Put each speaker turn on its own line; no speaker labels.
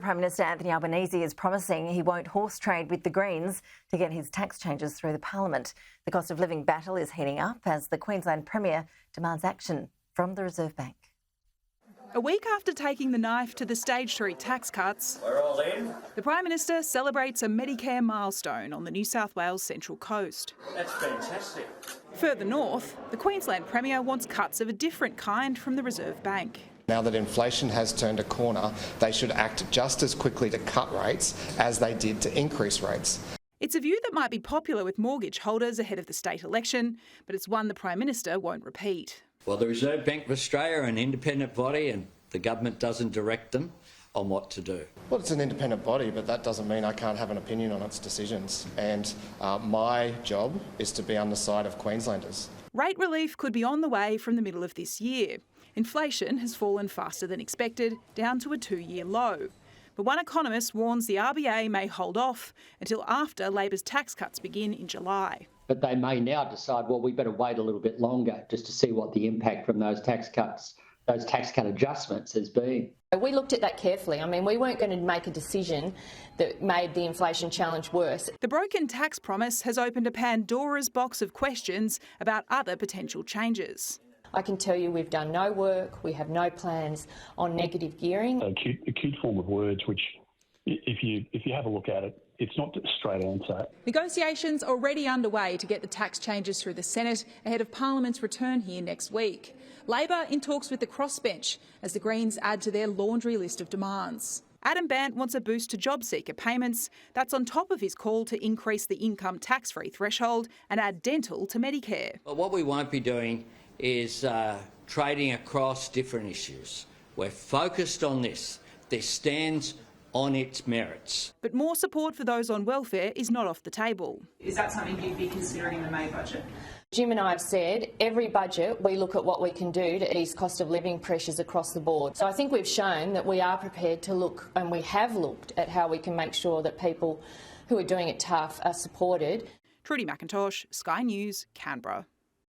Prime Minister Anthony Albanese is promising he won't horse trade with the Greens to get his tax changes through the Parliament. The cost of living battle is heating up as the Queensland Premier demands action from the Reserve Bank.
A week after taking the knife to the Stage 3 tax cuts,
we're all in.
The Prime Minister celebrates a Medicare milestone on the New South Wales Central Coast.
That's fantastic.
Further north, the Queensland Premier wants cuts of a different kind from the Reserve Bank.
Now that inflation has turned a corner, they should act just as quickly to cut rates as they did to increase rates.
It's a view that might be popular with mortgage holders ahead of the state election, but it's one the Prime Minister won't repeat.
Well, the Reserve Bank of Australia are an independent body and the government doesn't direct them on what to do.
Well, it's an independent body, but that doesn't mean I can't have an opinion on its decisions. And my job is to be on the side of Queenslanders.
Rate relief could be on the way from the middle of this year. Inflation has fallen faster than expected, down to a 2-year low. But one economist warns the RBA may hold off until after Labor's tax cuts begin in July.
But they may now decide, well, we better wait a little bit longer just to see what the impact from those tax cuts, those tax cut adjustments has been.
We looked at that carefully. I mean, we weren't going to make a decision that made the inflation challenge worse.
The broken tax promise has opened a Pandora's box of questions about other potential changes.
I can tell you we've done no work, we have no plans on negative gearing.
A cute form of words which, if you have a look at it, it's not a straight answer.
Negotiations already underway to get the tax changes through the Senate ahead of Parliament's return here next week. Labor in talks with the crossbench as the Greens add to their laundry list of demands. Adam Bandt wants a boost to JobSeeker payments. That's on top of his call to increase the income tax-free threshold and add dental to Medicare.
But what we won't be doing is trading across different issues. We're focused on this. This stands on its merits.
But more support for those on welfare is not off the table.
Is that something you'd be considering in the May budget?
Jim and I have said every budget we look at what we can do to ease cost of living pressures across the board. So I think we've shown that we are prepared to look, and we have looked at how we can make sure that people who are doing it tough are supported.
Trudy McIntosh, Sky News, Canberra.